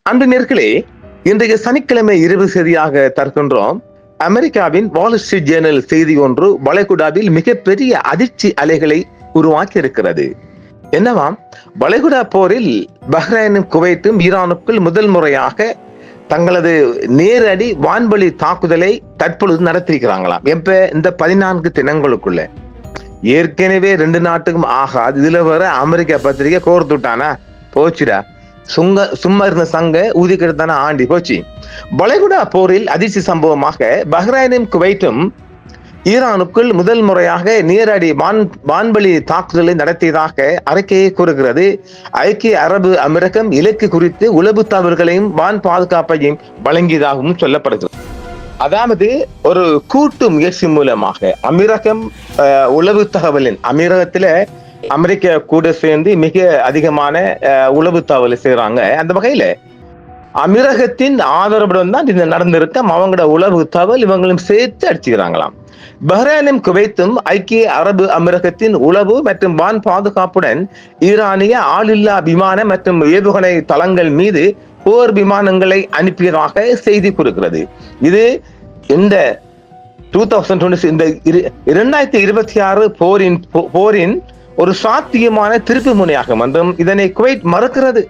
அன்று நேர்களே, இன்றைய சனிக்கிழமை இரவு செய்தியாக தருகின்றோம். அமெரிக்காவின் வால் ஸ்ட்ரீட் ஜேர்னல் செய்தி ஒன்று வளைகுடாவில் மிகப்பெரிய அதிர்ச்சி அலைகளை உருவாக்கி இருக்கிறது. என்னவாம், வளைகுடா போரில் பஹ்ரைனும் குவைத்தும் ஈரானுக்குள் முதல் முறையாக தங்களது நேரடி வான்வழி தாக்குதலை தற்பொழுது நடத்திருக்கிறாங்களாம். எப்ப? இந்த 14 தினங்களுக்குள்ள. ஏற்கனவே 2 நாட்டுக்கும் ஆகாது. இதுல வர அமெரிக்கா பத்திரிகை கோர்த்துட்டானா போச்சுடா. சும்மா இருந்த சங்க ஊதிக்கிட்டு ஆண்டி போச்சு. வளைகுடா போரில் அதிர்ச்சி சம்பவமாக பஹ்ரைனும் குவைத்தும் ஈரானுக்குள் முதல் முறையாக நேரடி வான்வழி தாக்குதலை நடத்தியதாக அறிக்கையை கூறுகிறது. ஐக்கிய அரபு அமீரகம் இலக்கு குறித்து உளவு தகவல்களையும் வான் பாதுகாப்பையும் வழங்கியதாகவும் சொல்லப்படுகிறது. அதாவது ஒரு கூட்டு முயற்சி மூலமாக அமீரகம் உளவு தகவலின் அமீரகத்துல அமெரிக்கா கூட சேர்ந்து மிக அதிகமான உளவு தகவலை செய்யறாங்க. அந்த வகையில அமீரகத்தின் ஆதரவுடன் தான் இது நடந்திருக்க அவங்களோட உளவு தகவல் இவங்களும் சேர்த்து அடிச்சுக்கிறாங்களாம். பஹ்ரைனும் குவைத்தும் ஐக்கிய அரபு அமீரகத்தின் உளவு மற்றும் வான் பாதுகாப்புடன் ஈரானிய ஆளில்லா விமான மற்றும் ஏவுகணை தளங்கள் மீது போர் விமானங்களை அனுப்பியதாக செய்தி கூறுகிறது. இது இந்த 2026 போரின் ஒரு சாத்தியமான திருப்பு முனையாகும் என்றும் இதனை குவைத் மறுக்கிறது.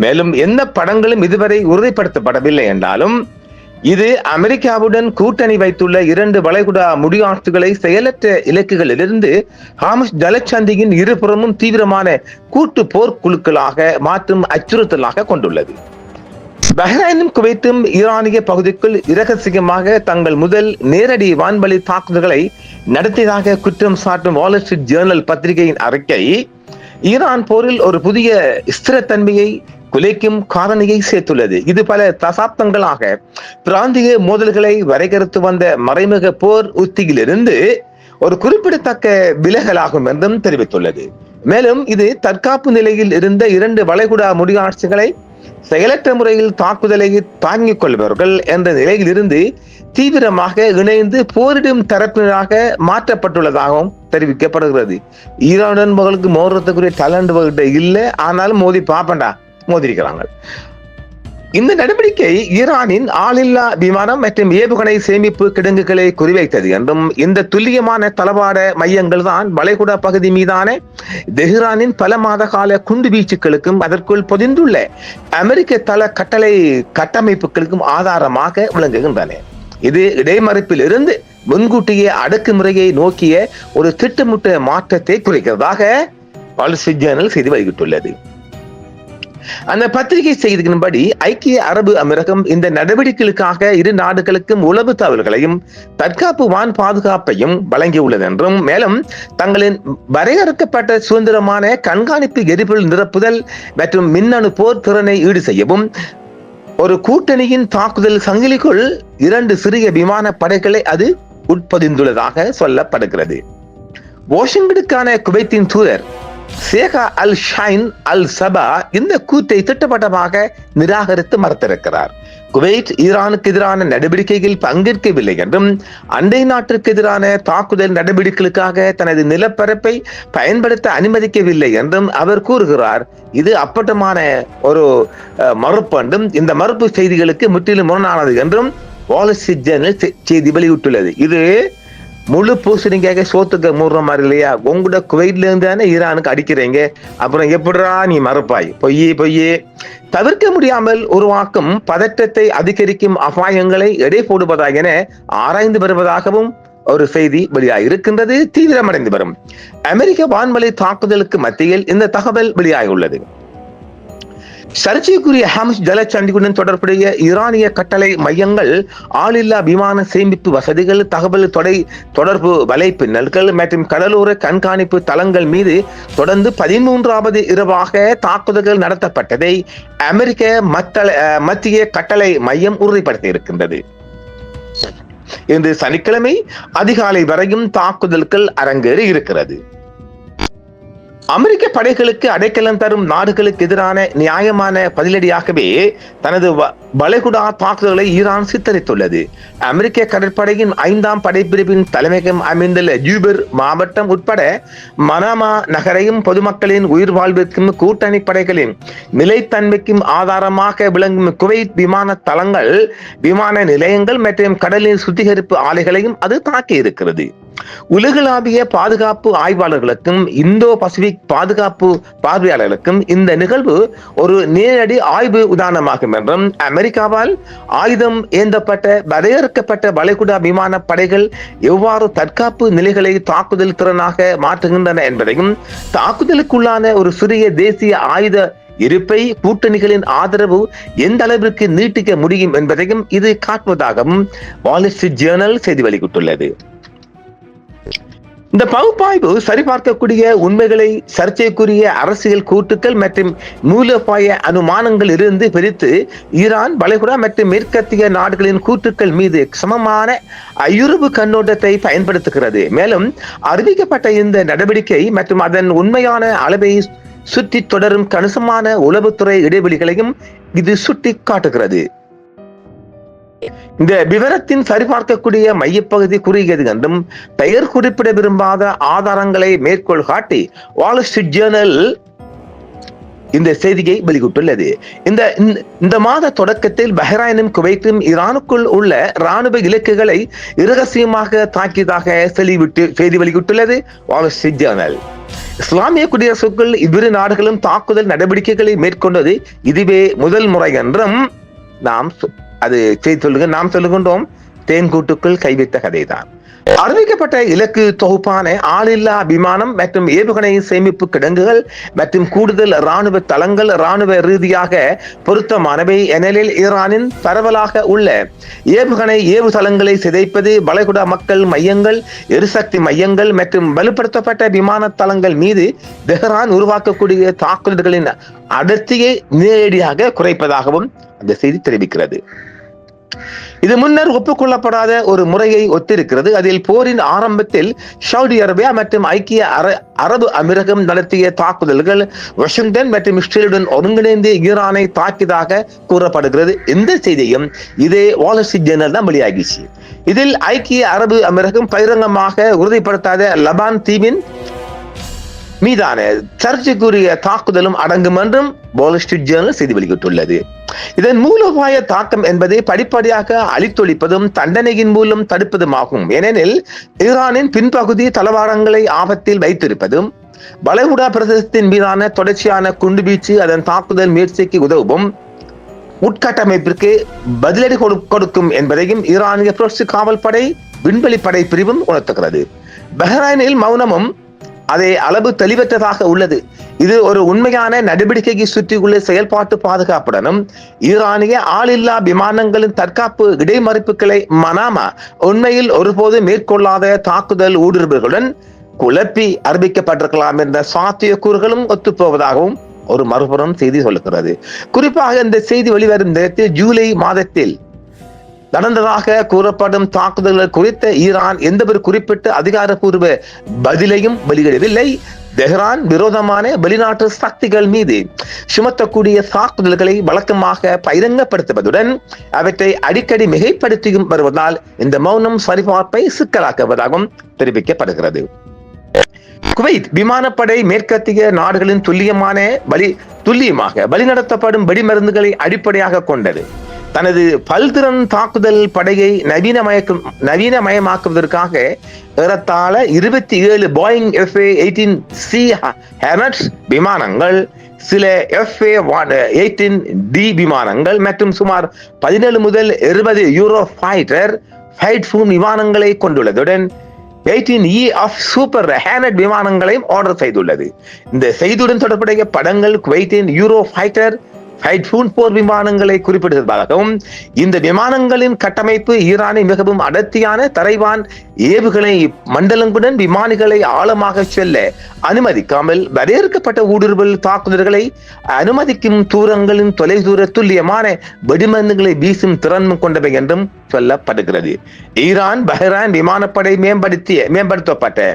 மேலும் எந்த படங்களும் இதுவரை உறுதிப்படுத்தப்படவில்லை என்றாலும் இது அமெரிக்காவுடன் கூட்டணி வைத்துள்ள 2 வளைகுடா முடியாட்சிகளை செயலற்ற இலக்குகளிலிருந்து ஹார்முஸ் ஜலசந்தியின் இருபுறமும் தீவிரமான கூட்டு போர்க்குழுக்களாக மாற்றும் அச்சுறுத்தலாக கொண்டுள்ளது. பஹ்ரைனும் குவைத்தும் ஈரானிய பகுதிக்குள் இரகசியமாக தங்கள் முதல் நேரடி வான்வழி தாக்குதல்களை நடத்தியதாக குற்றம் சாட்டும் வால் ஸ்ட்ரீட் ஜேர்னல் பத்திரிகையின் அறிக்கை ஈரான் போரில் ஒரு புதிய ஸ்திரத்தன்மையை குலைக்கும் காரணியை சேர்த்துள்ளது. இது பல தசாப்தங்களாக பிராந்திய மோதல்களை வரையறுத்து வந்த மறைமுக போர் உத்தியிலிருந்து ஒரு குறிப்பிடத்தக்க விலகலாகும் என்றும் தெரிவித்துள்ளது. மேலும் இது தற்காப்பு நிலையில் இருந்த 2 வளைகுடா முடியாட்சிகளை செயலற்ற முறையில் தாக்குதலை தாங்கிக் கொள்பவர்கள் என்ற நிலையில் இருந்து தீவிரமாக இணைந்து போரிடும் தரப்பினராக மாற்றப்பட்டுள்ளதாகவும் தெரிவிக்கப்படுகிறது. ஈரானுடன் மகளுக்கு மோதுறதுக்குரிய டேலண்ட் இல்லை, ஆனாலும் மோதி பாப்பண்டா மோதிருக்கிறாங்க. இந்த நடவடிக்கை ஈரானின் ஆளில்லா விமானம் மற்றும் ஏவுகணை சேமிப்பு கிடங்குகளை குறிவைத்தது என்றும் இந்த துல்லியமான தளவாட மையங்கள் தான் வளைகுடா பகுதி மீதான தெஹ்ரானின் பல மாத கால குண்டு வீச்சுக்களுக்கும் அதற்குள் பொதிந்துள்ள அமெரிக்க தள கட்டளை கட்டமைப்புகளுக்கும் ஆதாரமாக விளங்குகின்றன. இது இடைமறிப்பில் இருந்து முன்கூட்டிய அடக்குமுறையை நோக்கிய ஒரு திட்டமிட்ட மாற்றத்தை குறிக்கிறதாக வால் ஸ்ட்ரீட் ஜேர்னல் செய்தி வெளியிட்டுள்ளது. அந்த பத்திரிகை செய்தியின்படி ஐக்கிய அரபு அமீரகம் இந்த நடவடிக்கைகளுக்காக 2 நாடுகளுக்கும் உளவு தகவல்களையும் தற்காப்பு வான் பாதுகாப்பையும் வழங்கியுள்ளது என்றும், மேலும் தங்களின் வரையறுக்கப்பட்ட சுதந்திரமான கண்காணிப்பு எரிபொருள் நிரப்புதல் மற்றும் மின்னணு போர் திறனை ஈடு செய்யவும் ஒரு கூட்டணியின் தாக்குதல் சங்கிலிக்குள் 2 சிறிய விமான படைகளை அது உட்பொதிந்துள்ளதாக சொல்லப்படுகிறது. வாஷிங்டனுக்கான குவைத்தின் தூதர் சேகா அல் ஷைன் அல் சபா இந்த கூத்தை திட்டவட்டமாக நிராகரித்து மறுத்திருக்கிறார். குவைத் ஈரானுக்கு எதிரான நடவடிக்கையில் பங்கேற்கவில்லை என்றும் அண்டை நாட்டிற்கு எதிரான தாக்குதல் நடவடிக்கைகளுக்காக தனது நிலப்பரப்பை பயன்படுத்த அனுமதிக்கவில்லை என்றும் அவர் கூறுகிறார். இது அப்பட்டமான ஒரு மறுப்பு என்றும் இந்த மறுப்பு செய்திகளுக்கு முற்றிலும் முரணானது என்றும் வால் ஸ்ட்ரீட் ஜேர்னல் செய்தி வெளியிட்டுள்ளது. இது முழு பூசணிக்காக சோத்துக்க மூடுற மாதிரி இல்லையா? உங்களோட குவைட்ல இருந்து தானே ஈரானுக்கு அடிக்கிறீங்க, அப்புறம் எப்படிரா நீ மறுப்பாய்? பொய்யே தவிர்க்க முடியாமல் உருவாக்கும் பதற்றத்தை அதிகரிக்கும் அபாயங்களை எடை போடுவதாக என ஆராய்ந்து வருவதாகவும் ஒரு செய்தி வெளியாகி இருக்கின்றது. தீவிரமடைந்து வரும் அமெரிக்க வான்வழி தாக்குதலுக்கு மத்தியில் இந்த தகவல் வெளியாகியுள்ளது. சர்ச்சைக்குரிய ஹார்முஸ் ஜலசந்தியுடன் தொடர்புடைய ஈரானிய கட்டளை மையங்கள், ஆளில்லா விமான சேமிப்பு வசதிகள், தகவல் தொடர்பு வலைப்பின்னல்கள் மற்றும் கடலோர கண்காணிப்பு தளங்கள் மீது தொடர்ந்து 13வது இரவாக தாக்குதல்கள் நடத்தப்பட்டதை அமெரிக்க மத்திய கட்டளை மையம் உறுதிப்படுத்தி இருக்கின்றது. இன்று சனிக்கிழமை அதிகாலை வரையும் தாக்குதல்கள் அரங்கேறி இருக்கிறது. அமெரிக்க படைகளுக்கு அடைக்கலம் தரும் நாடுகளுக்கு எதிரான நியாயமான பதிலடியாகவே தனது வளைகுடா தாக்குதல்களை ஈரான் சித்தரித்துள்ளது. அமெரிக்க கடற்படையின் 5ஆம் படைப்பிரிவின் தலைமையகம் அமைந்துள்ள ஜூபர் மாவட்டம் உட்பட மனாமா நகரையும் பொதுமக்களின் உயிர் வாழ்விற்கும் கூட்டணி படைகளின் நிலைத்தன்மைக்கும் ஆதாரமாக விளங்கும் குவைத் விமான தளங்கள், விமான நிலையங்கள் மற்றும் கடலில் சுத்திகரிப்பு ஆலைகளையும் அது தாக்கியிருக்கிறது. உலகளாவிய பாதுகாப்பு ஆய்வாளர்களுக்கும் இந்தோ பசிபிக் பாதுகாப்பு பார்வையாளர்களுக்கும் இந்த நிகழ்வு ஒரு நேரடி ஆய்வு உதாரணமாகும் என்றும், அமெரிக்காவால் ஆயுதம் ஏந்தப்பட்ட வரையறுக்கப்பட்ட வளைகுடா விமான படைகள் எவ்வாறு தற்காப்பு நிலைகளை தாக்குதல் திறனாக மாற்றுகின்றன என்பதையும், தாக்குதலுக்குள்ளான ஒரு சிறிய தேசிய ஆயுத இருப்பை கூட்டணிகளின் ஆதரவு எந்த அளவிற்கு நீட்டிக்க முடியும் என்பதையும் இது காட்டுவதாகவும் வால் ஸ்ட்ரீட் ஜேர்னல் செய்தி வெளியிட்டுள்ளது. இந்த பகுப்பாய்வு சரிபார்க்கக்கூடிய உண்மைகளை சர்ச்சைக்குரிய அரசியல் கூட்டுக்கள் மற்றும் மூலோபாய அனுமானங்கள் இருந்து பிரித்து ஈரான், வளைகுடா மற்றும் மேற்கத்திய நாடுகளின் கூட்டுக்கள் மீது சமமான ஐயுறவு கண்ணோட்டத்தை பயன்படுத்துகிறது. மேலும் அறிவிக்கப்பட்ட இந்த நடவடிக்கை மற்றும் அதன் உண்மையான அளவை சுற்றி தொடரும் கணிசமான உளவுத்துறை இடைவெளிகளையும் இது சுட்டி காட்டுகிறது. இந்த விவரத்தின் சரிபார்க்கக்கூடிய மையப்பகுதி குறுகியது என்றும் பெயர் குறிப்பிட விரும்பாத ஆதாரங்களை மேற்கோள் காட்டி வால் ஸ்ட்ரீட் ஜேர்னல் இந்த செய்தியை வெளியிட்டுள்ளது. இந்த மாத தொடக்கத்தில் பஹ்ரைனும் குவைத்தும் ஈரானுக்குள் உள்ள ராணுவ இலக்குகளை இரகசியமாக தாக்கியதாக செய்தி வெளியிட்டுள்ளது வால் ஸ்ட்ரீட் ஜேர்னல். இஸ்லாமிய குடியரசுக்குள் இவ்விரு நாடுகளும் தாக்குதல் நடவடிக்கைகளை மேற்கொண்டது இதுவே முதல் முறை என்றும் நாம் சொல்லுகின்றோம். தேன்கூட்டுக்குள் கைவிட்ட கதைதான். அறிவிக்கப்பட்ட இலக்கு தொகுப்பான ஆளில்லா விமானம் மற்றும் ஏவுகணை சேமிப்பு கிடங்குகள் மற்றும் கூடுதல் ராணுவ தளங்கள் ராணுவ ரீதியாக பொருத்தமானவை. எனில் ஈரானின் பரவலாக உள்ள ஏவுகணை ஏவுதளங்களை சிதைப்பது, வளைகுடா மக்கள் மையங்கள், எரிசக்தி மையங்கள் மற்றும் வலுப்படுத்தப்பட்ட விமான தளங்கள் மீது தெஹ்ரான் உருவாக்கக்கூடிய தாக்குதல்களின் அடர்த்தியை நேரடியாக குறைப்பதாகவும் அந்த செய்தி தெரிவிக்கிறது. இது முன்னர் ஒப்புக்கொள்ளப்படாத ஒரு முறையை ஒத்திருக்கிறது. அதில் போரின் ஆரம்பத்தில் சவுதி அரேபியா மற்றும் ஐக்கிய அரபு அமீரகம் நடத்திய தாக்குதல்கள் வாஷிங்டன் மற்றும் இஸ்ரேலுடன் ஒருங்கிணைந்து ஈரானை தாக்கியதாக கூறப்படுகிறது. இந்த செய்தியும் இதே வால் ஸ்ட்ரீட் ஜேர்னல் தான் வெளியாகிச்சு. இதில் ஐக்கிய அரபு அமீரகம் பகிரங்கமாக உறுதிப்படுத்தாத லபான் தீவின் மீதான சர்ச்சைக்குரிய தாக்குதலும் அடங்கும் என்றும் வால் ஸ்ட்ரீட் ஜேர்னல் செய்தி வெளியிட்டுள்ளது. இதன் மூலோபாய தாக்கம் என்பதை படிப்படியாக அழித்தொழிப்பதும் தண்டனையின் மூலம் தடுப்பதுமாகும். ஏனெனில் ஈரானின் பின்பகுதி தளவாடங்களை ஆபத்தில் வைத்திருப்பதும், வளைகுடா பிரதேசத்தின் மீதான தொடர்ச்சியான குண்டுவீச்சு அதன் தாக்குதல் முயற்சிக்கு உதவும் உட்கட்டமைப்பிற்கு பதிலடி கொடுக்கும் என்பதையும் ஈரானிய புரட்சி காவல் படை விண்வெளி படை பிரிவும் உணர்த்துகிறது. பஹ்ரைனில் மௌனமும் அதே அளவு தெளிவற்றதாக உள்ளது. இது ஒரு உண்மையான நடவடிக்கையை சுற்றியுள்ள செயல்பாட்டு பாதுகாப்புடனும் ஈரானிய ஆளில்லா விமானங்களின் தற்காப்பு இடைமறிப்புகளை மனாமா உண்மையில் ஒருபோது மேற்கொள்ளாத தாக்குதல் ஊடுருவல்களுடன் குழப்பி அறிவிக்கப்பட்டிருக்கலாம் என்ற சாத்தியக்கூறுகளும் ஒத்துப்போவதாகவும் ஒரு மறுபுறம் செய்தி சொல்லுகிறது. குறிப்பாக இந்த செய்தி வெளிவரும் நேரத்தில் ஜூலை மாதத்தில் நடந்ததாக கூறப்படும் தாக்குதல்கள் குறித்த ஈரான் எந்த ஒரு குறிப்பிட்ட அதிகாரப்பூர்வ பதிலையும் வெளியிடவில்லை. தெஹ்ரான் விரோதமான வெளிநாட்டு சக்திகள் மீது சுமத்தக்கூடிய தாக்குதல்களை வழக்கமாக பகிரங்கப்படுத்துவதுடன் அவற்றை அடிக்கடி மிகைப்படுத்தியும் வருவதால் இந்த மௌனம் சரிபார்ப்பை சிக்கலாக்குவதாகவும் தெரிவிக்கப்படுகிறது. குவைத் விமானப்படை மேற்கத்திய நாடுகளின் துல்லியமாக வழிநடத்தப்படும் வெடிமருந்துகளை அடிப்படையாக கொண்டது. தனது பல்திறன் தாக்குதல் படையை நவீனமயமாக்குவதற்காக ஏறத்தாழ 27 போயிங் FA-18C ஹெர்னட் விமானங்கள், சில FA-18D விமானங்கள் மற்றும் சுமார் 17 முதல் 20 யூரோ ஃபைட்டர் விமானங்களை கொண்டுள்ளதுடன் 18E ஆஃப் சூப்பர் ஹேனட் விமானங்களையும் ஆர்டர் செய்துள்ளது. இந்த செய்தியுடன் தொடர்புடைய படங்கள் குவைத்தின் யூரோ ஃபைட்டர் போர் விமானங்களை குறிப்பிடுவதாகவும், இந்த விமானங்களின் கட்டமைப்பு ஈரானை மிகவும் அடர்த்தியான தரைவான் ஏவுகணை மண்டலங்களுடன் விமானிகளை ஆழமாக செல்ல அனுமதிக்காமல் வரையறுக்கப்பட்ட ஊடுருவல் தாக்குதல்களை அனுமதிக்கும் தூரங்களின் தொலைதூர துல்லியமான வெடிமருந்துகளை வீசும் திறன் கொண்டவை என்றும் சொல்லப்படுகிறது. ஈரான் பஹ்ரைன் விமானப்படை மேம்படுத்தப்பட்ட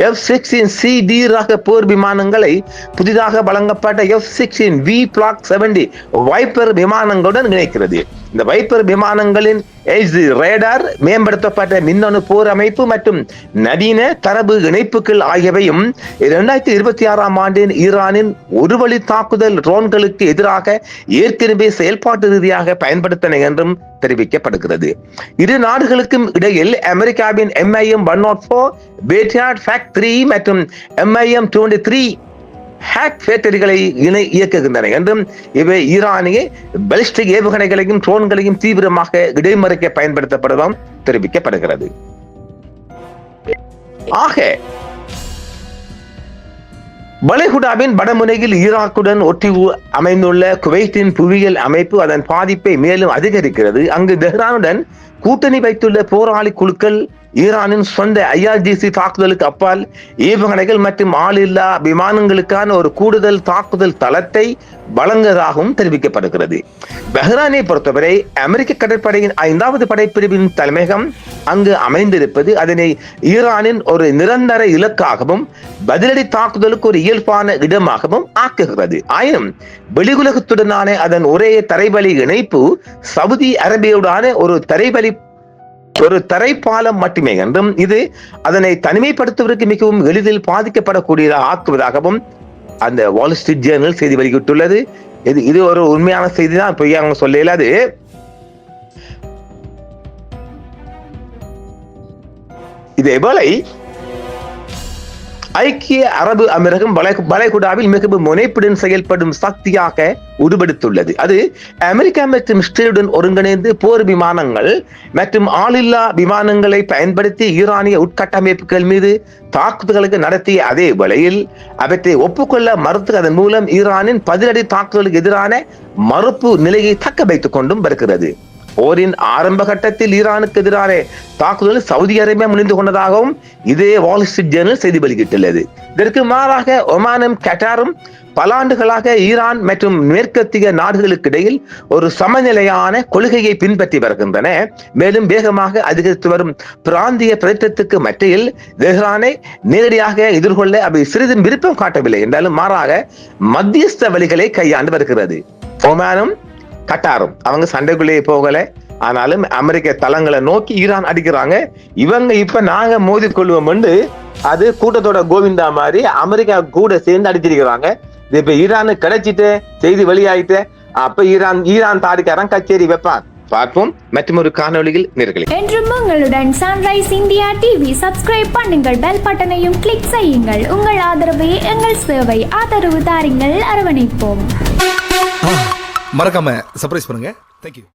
F-16C ரக போர் விமானங்களை புதிதாக வழங்கப்பட்ட F-16V Block 70 வைப்பர் விமானங்களுடன் இணைக்கிறது. இந்த வைப்பர் விமானங்களின் ரேடார், மேம்படுத்தப்பட்ட மின்னணு போர் அமைப்பு மற்றும் நவீன தரவு இணைப்புகள் ஆகியவையும் 2026ஆம் ஆண்டின் ஈரானின் ஒரு வழி தாக்குதல் ட்ரோன்களுக்கு எதிராக ஏற்கனவே செயல்பாட்டு ரீதியாக பயன்படுத்தின என்றும் தெரிவிக்கப்படுகிறது. இரு நாடுகளுக்கும் இடையில் அமெரிக்காவின் MIM-104 பேட்ரியாட் FAC-3 மற்றும் MIM-23 ஹேக் பேட்டரிகளை இயக்குகின்றன என்றும் இவை ஈரானிய பாலிஸ்டிக் ஏவுகணைகளையும் ட்ரோன்களையும் தீவிரமாக இடைமறிக்க பயன்படுத்தப்படுவதும் தெரிவிக்கப்படுகிறது. ஆக வளைகுடாவின் வடமுனையில் ஈராக்குடன் ஒட்டி அமைந்துள்ள குவைத்தின் புவியியல் அமைப்பு அதன் பாதிப்பை மேலும் அதிகரிக்கிறது. அங்கு தெஹ்ரானுடன் கூட்டணி வைத்துள்ள போராளி குழுக்கள் ஈரானின் சொந்த IRGC தாக்குதலுக்கு அப்பால் ஏவுகணைகள் மற்றும் ஆளில்லா விமானங்களுக்கான ஒரு கூடுதல் தாக்குதல் தளத்தை வழங்குவதாகவும் தெரிவிக்கப்படுகிறது. பஹ்ரைனை பொறுத்தவரை அமெரிக்க கடற்படையின் 5வது படைப்பிரிவின் தலைமையகம் அங்கு அமைந்திருப்பது அதனை ஈரானின் ஒரு நிரந்தர இலக்காகவும் பதிலடி தாக்குதலுக்கு ஒரு இயல்பான இடமாகவும் ஆக்குகிறது. ஆயினும் வெளியுலகத்துடனான அதன் ஒரே தரைவழி இணைப்பு சவுதி அரேபியாவுடான ஒரு தரைப்பாலம் மட்டுமே என்றும் இது அதனை தனிமைப்படுத்துவதற்கு மிகவும் எளிதில் பாதிக்கப்படக்கூடியதாக ஆக்குவதாகவும் அந்த வால் ஸ்ட்ரீட் ஜேர்னல் செய்தி வெளியிட்டுள்ளது. இது ஒரு உண்மையான செய்தி தான், பொய்யாக சொல்ல இயலாது. இதேபோல ஐக்கிய அரபு அமீரகம் வளைகுடாவில் மிகவும் முனைப்புடன் செயல்படும் சக்தியாக உருவெடுத்துள்ளது. அது அமெரிக்கா மற்றும் இஸ்ரேலுடன் ஒருங்கிணைந்து போர் விமானங்கள் மற்றும் ஆளில்லா விமானங்களை பயன்படுத்தி ஈரானிய உட்கட்டமைப்புகள் மீது தாக்குதல்களுக்கு நடத்திய அதே வேளையில் அவற்றை ஒப்புக்கொள்ள மறுத்து அதன் மூலம் ஈரானின் பதிலடி தாக்குதலுக்கு எதிரான மறுப்பு நிலையை தக்க வைத்துக் கொண்டும் வருகிறது. போரின் ஆரம்ப கட்டத்தில் ஈரானுக்கு எதிரான தாக்குதல் சவுதி அரேபியா முனைந்து கொண்டதாகவும் இதே வால் ஸ்ட்ரீட் ஜேர்னல் செய்தி வெளியிட்டுள்ளது. இதற்கு மாறாக ஒமானும் கட்டாரும் பல ஆண்டுகளாக ஈரான் மற்றும் மேற்கத்திய நாடுகளுக்கு இடையில் ஒரு சமநிலையான கொள்கையை பின்பற்றி வருகின்றன. மேலும் வேகமாக அதிகரித்து வரும் பிராந்திய பதற்றத்துக்கு மத்தியில் தெஹ்ரானை நேரடியாக எதிர்கொள்ள அவை சிறிதும் விருப்பம் காட்டவில்லை என்றாலும் மாறாக மத்தியஸ்த வழிகளை கையாண்டு வருகிறது. ஒமானும் கட்டாரும் அவங்க சண்டைக்குள்ளேயே போகல, ஆனாலும் அமெரிக்க தளங்களை நோக்கி ஈரான் அடிக்கிறாங்க. இவங்க இப்ப நாங்க மோதி கொள்வோம் என்று அது கூட்டத்தோட கோவிந்தா மாதிரி அமெரிக்கா கூட சேர்ந்து அடிச்சிருக்கிறாங்க. இப்ப ஈரானுக்கு கிடைச்சிட்டு செய்தி வெளியாயிட்டு அப்ப ஈரான் தாடிக்காரன் கச்சேரி வைப்பான். பார்ப்போம் மற்றும் ஒரு காணொளியில் நேர்களை. என்றும் உங்களுடன் சன்ரைஸ் இந்தியா டிவி சப்ஸ்கிரைப் பண்ணுங்கள், பெல் பட்டனையும் கிளிக் செய்யுங்கள். உங்கள் ஆதரவே எங்கள் சேவை. ஆதரவு தாருங்கள், அரவணைப்போம். மறக்காம சர்ப்ரைஸ் பண்ணுங்க. தேங்க்யூ.